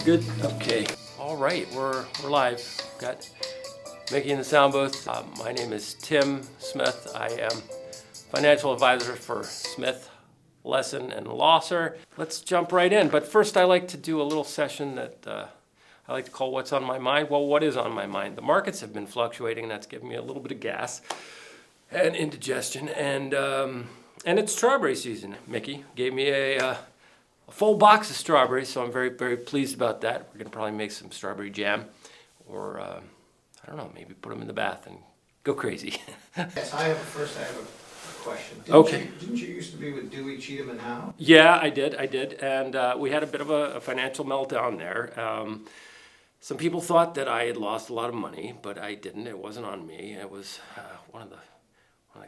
Good? Okay. All right, we're live. Got Mickey in the sound booth. My name is Tim Smith. I am financial advisor for Smith, Lesson, and Losser. Let's jump right in. But first, I like to do a little session that I like to call What's on My Mind. Well, what is on my mind? The markets have been fluctuating, and that's given me a little bit of gas and indigestion. And it's strawberry season. Mickey gave me a full box of strawberries, so I'm very, very pleased about that. We're going to probably make some strawberry jam, or I don't know, maybe put them in the bath and go crazy. Yes, I have a question. Didn't you used to be with Dewey, Cheatham, and Howe? Yeah, I did, and we had a bit of a financial meltdown there. Some people thought that I had lost a lot of money, but I didn't. It wasn't on me. It was one of the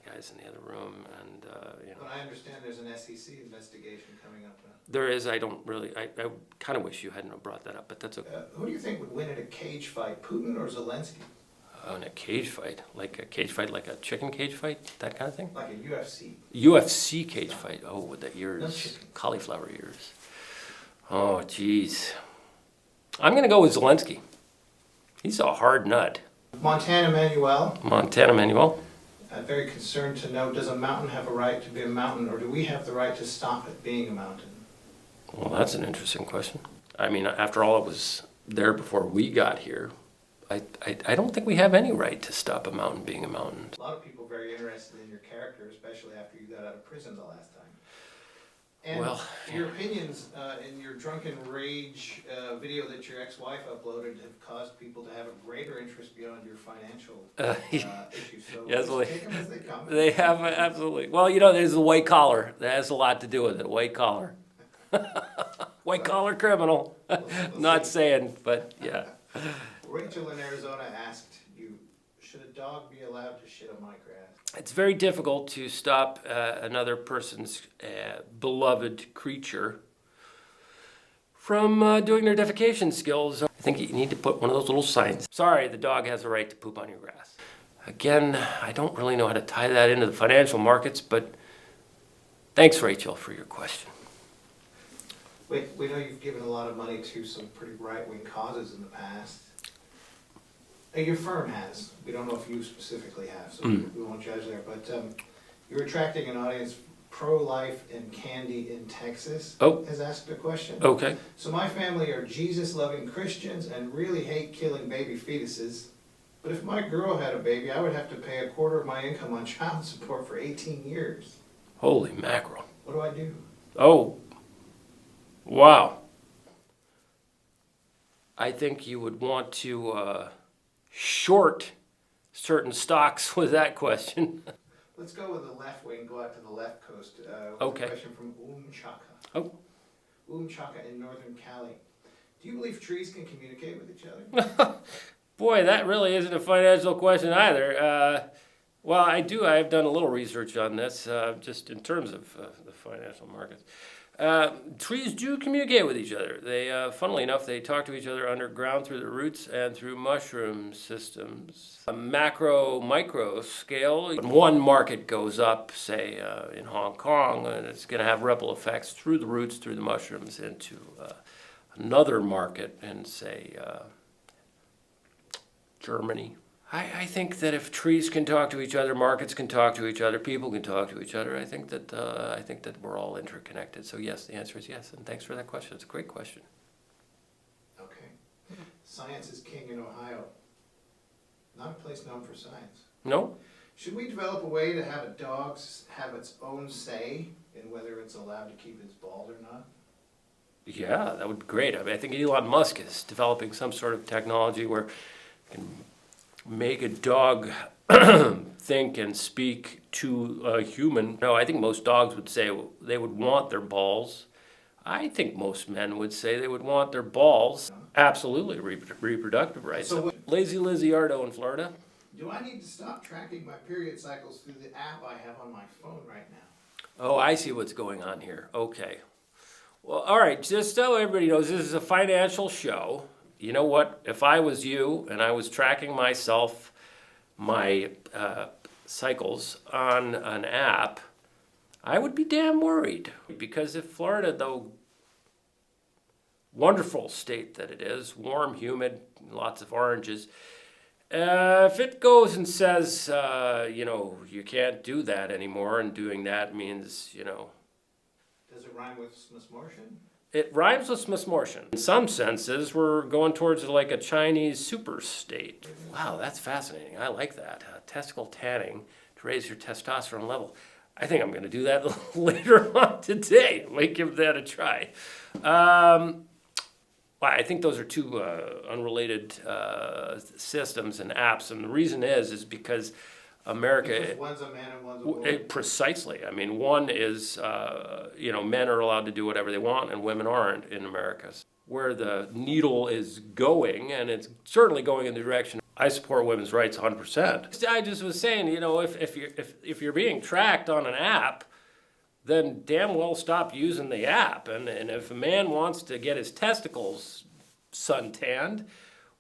guys in the other room, and you know. But I understand there's an SEC investigation coming up. There is. I kind of wish you hadn't brought that up, but that's okay. Who do you think would win in a cage fight, Putin or Zelensky? In a cage fight, like a chicken cage fight, that kind of thing. Like a UFC. UFC cage fight. Oh, with the ears, cauliflower ears. Oh, geez. I'm gonna go with Zelensky. He's a hard nut. Montana Manuel. I'm very concerned to know, does a mountain have a right to be a mountain, or do we have the right to stop it being a mountain? Well, that's an interesting question. I mean, after all, it was there before we got here. I don't think we have any right to stop a mountain being a mountain. A lot of people are very interested in your character, especially after you got out of prison the last time. And well, your opinions in your drunken rage video that your ex-wife uploaded have caused people to have a greater interest beyond your financial issues. So yes, well, take them as they come. They have, absolutely. Well, you know, there's the white collar. That has a lot to do with it, white collar. White collar criminal. Not saying, but yeah. Rachel in Arizona asked you, should a dog be allowed to shit on my grass? It's very difficult to stop another person's beloved creature from doing their defecation skills. I think you need to put one of those little signs. Sorry, the dog has a right to poop on your grass. Again, I don't really know how to tie that into the financial markets, but thanks, Rachel, for your question. We know you've given a lot of money to some pretty right-wing causes in the past. Your firm has. We don't know if you specifically have, so we won't judge there. But you're attracting an audience. Pro-life and Candy in Texas has asked a question. Okay. So my family are Jesus-loving Christians and really hate killing baby fetuses. But if my girl had a baby, I would have to pay a quarter of my income on child support for 18 years. Holy mackerel. What do I do? Oh. Wow. I think you would want to short certain stocks with that question. Let's go with the left wing, go out to the left coast. Okay. A question from Chaka. Oh. Chaka in northern Cali. Do you believe trees can communicate with each other? Boy, that really isn't a financial question either. Well, I've done a little research on this, just in terms of the financial markets. Trees do communicate with each other. They, funnily enough, they talk to each other underground through the roots and through mushroom systems. A macro, micro scale, when one market goes up, say in Hong Kong, and it's going to have ripple effects through the roots, through the mushrooms, into another market in, say, Germany. I think that if trees can talk to each other, markets can talk to each other, people can talk to each other. I think that we're all interconnected. So yes, the answer is yes. And thanks for that question. It's a great question. Okay. Science is king in Ohio. Not a place known for science. No. Should we develop a way to have a dog have its own say in whether it's allowed to keep its balls or not? Yeah, that would be great. I mean, I think Elon Musk is developing some sort of technology where you can make a dog think and speak to a human. No, I think most dogs would say they would want their balls. I think most men would say they would want their balls. Absolutely, reproductive rights. So Lazy Lizziardo in Florida. Do I need to stop tracking my period cycles through the app I have on my phone right now? Oh, I see what's going on here. Okay. Well, all right, just so everybody knows, this is a financial show. You know what? If I was you and I was tracking myself, my cycles on an app, I would be damn worried. Because if Florida, though, wonderful state that it is, warm, humid, lots of oranges. If it goes and says, you can't do that anymore, and doing that means, Does it rhyme with Smithmortian? it rhymes with Smithmortian. In some senses, we're going towards like a Chinese super state. Wow, that's fascinating. I like that. Testicle tanning to raise your testosterone level. I think I'm going to do that later on today. I might give that a try. Well, I think those are two unrelated systems and apps, and the reason is because America. Because one's a man and one's a woman. Precisely. I mean, one is, men are allowed to do whatever they want, and women aren't in America. Where the needle is going, and it's certainly going in the direction. I support women's rights 100%. I just was saying, if you're being tracked on an app, then damn well stop using the app. And if a man wants to get his testicles suntanned,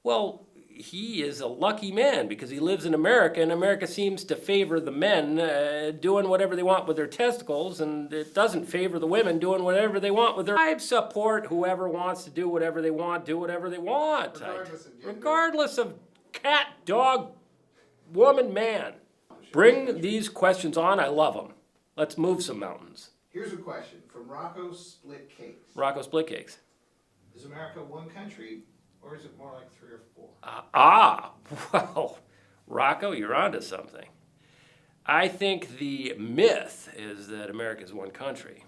well, he is a lucky man because he lives in America, and America seems to favor the men doing whatever they want with their testicles, and it doesn't favor the women doing whatever they want with their. I support whoever wants to do whatever they want, do whatever they want. Regardless of cat, dog, woman, man. Bring these questions on. I love them. Let's move some mountains. Here's a question from Rocco Split Cakes. Rocco Split Cakes. Is America one country, or is it more like 3 or 4? Well, Rocco, you're onto something. I think the myth is that America is one country.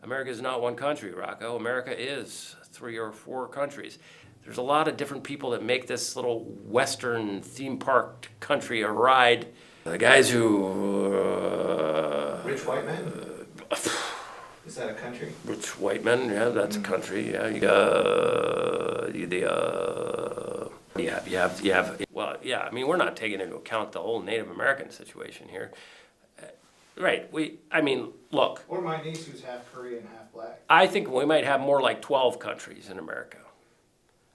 America is not one country, Rocco. America is 3 or 4 countries. There's a lot of different people that make this little Western theme park country a ride. The guys who... Rich white men? Is that a country? Rich white men, yeah, that's a country. Yeah, well, yeah. I mean, we're not taking into account the whole Native American situation here, right? Look. Or my niece who's half Korean, half black. I think we might have more like 12 countries in America.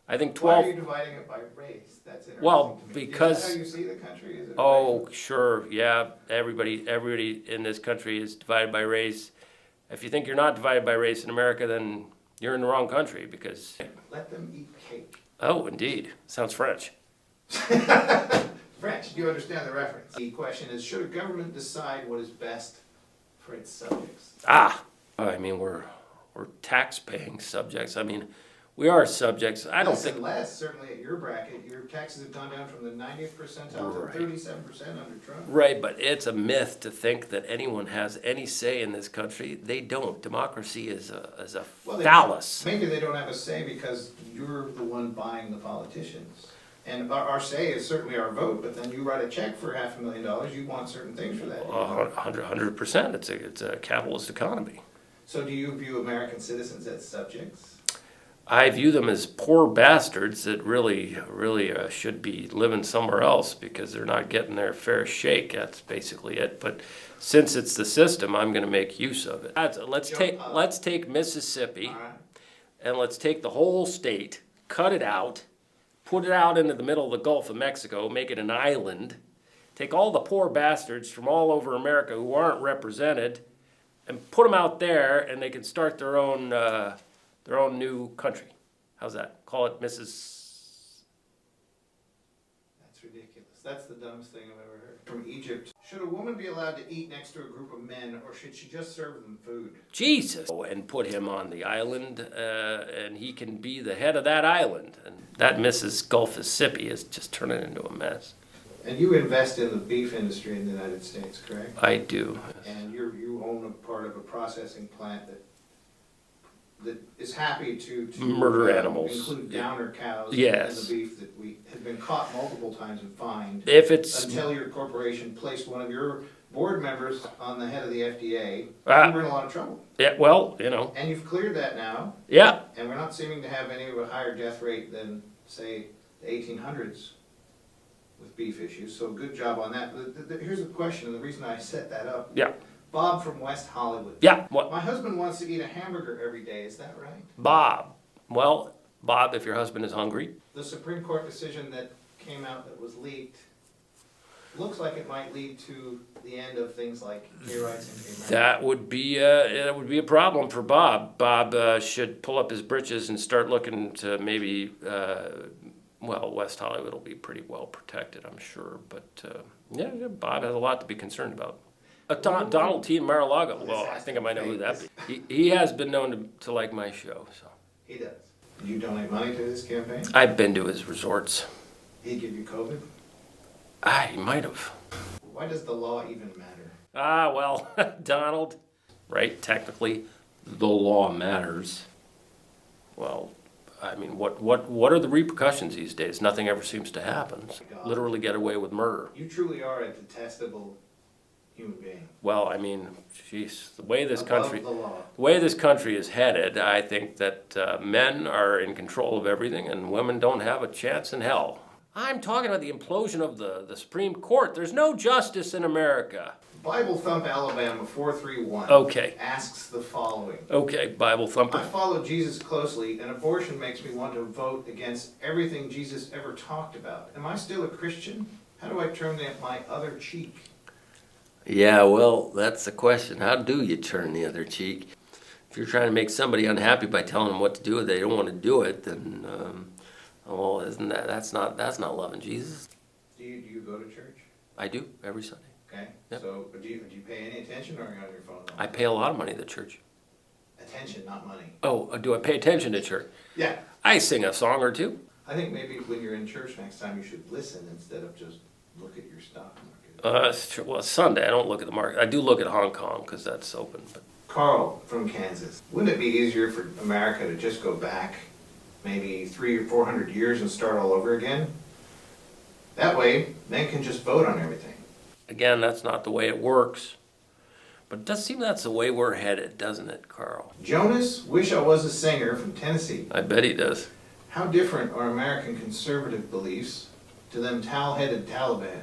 I think 12. Why are you dividing it by race? That's interesting. Well, to me. because. Is that how you see the country? Is it race? Sure, yeah. Everybody in this country is divided by race. If you think you're not divided by race in America, then you're in the wrong country because. Let them eat cake. Oh, indeed. Sounds French. French. Do you understand the reference? The question is: should a government decide what is best for its subjects? I mean, we're tax-paying subjects. I mean. We are subjects. I don't think less. Certainly at your bracket, your taxes have gone down from the 90th percentile to 37% under Trump. Right, but it's a myth to think that anyone has any say in this country. They don't. Democracy is a phallus. Maybe they don't have a say because you're the one buying the politicians. And our say is certainly our vote, but then you write a check for $500,000, you want certain things for that. 100%. It's a capitalist economy. So do you view American citizens as subjects? I view them as poor bastards that really should be living somewhere else because they're not getting their fair shake. That's basically it. But since it's the system, I'm going to make use of it. Let's take Mississippi, and let's take the whole state, cut it out, put it out into the middle of the Gulf of Mexico, make it an island, take all the poor bastards from all over America who aren't represented, and put them out there, and they can start their own new country. How's that? Call it Mrs. That's ridiculous. That's the dumbest thing I've ever heard. From Egypt, should a woman be allowed to eat next to a group of men, or should she just serve them food? Jesus! And put him on the island, and he can be the head of that island. And that Mrs. Gulf Mississippi is just turning into a mess. And you invest in the beef industry in the United States, correct? I do. And you own a part of a processing plant that is happy to murder animals, include downer cows in the beef that we have been caught multiple times and fined. Until your corporation placed one of your board members on the head of the FDA, you were in a lot of trouble. Yeah, well, And you've cleared that now. Yeah. And we're not seeming to have any of a higher death rate than, say, the 1800s with beef issues. So good job on that. Here's the question, and the reason I set that up. Yeah. Bob from West Hollywood. Yeah. What? My husband wants to eat a hamburger every day. Is that right? Bob. Well, Bob, if your husband is hungry. The Supreme Court decision that came out that was leaked looks like it might lead to the end of things like gay rights and gay marriage. That would be a problem for Bob. Bob should pull up his britches and start looking to maybe, well, West Hollywood will be pretty well protected, I'm sure. But yeah, Bob has a lot to be concerned about. Donald T. in Mar-a-Lago. Well, I think I might know who that be. He has been known to like my show. So He does. Did you donate money to this campaign? I've been to his resorts. Did he give you COVID? He might have. Why does the law even matter? Well, Donald, right? Technically, the law matters. Well, I mean, what are the repercussions these days? Nothing ever seems to happen. Literally get away with murder. You truly are a detestable human being. Well, I mean, geez, the way this Above country, the law. the way this country is headed, I think that men are in control of everything and women don't have a chance in hell. I'm talking about the implosion of the Supreme Court. There's no justice in America. Bible Thump Alabama 431 Okay. asks the following. Okay, Bible I thumper. follow Jesus closely, and abortion makes me want to vote against everything Jesus ever talked about. Am I still a Christian? How do I turn my other cheek? Yeah, well, that's the question. How do you turn the other cheek? If you're trying to make somebody unhappy by telling them what to do, they don't want to do it, then, well, isn't that's not loving Jesus? Do you go to church? I do, every Sunday. Okay. Yep. So do you pay any attention, or are you on your phone? all I the pay a lot of money to church. time? Attention, not money. Oh, do I pay attention to church? Yeah. I sing a song or two. I think maybe when you're in church next time, you should listen instead of just look at your stock market. It's true. Well, Sunday, I don't look at the market. I do look at Hong Kong because that's open. But Carl from Kansas. Wouldn't it be easier for America to just go back maybe 300 or 400 years and start all over again? That way, men can just vote on everything. again, that's not the way it works. But it does seem that's the way we're headed, doesn't it, Carl? Jonas, Wish I Was a Singer from Tennessee. I bet he does. How different are American conservative beliefs to them towel-headed Taliban?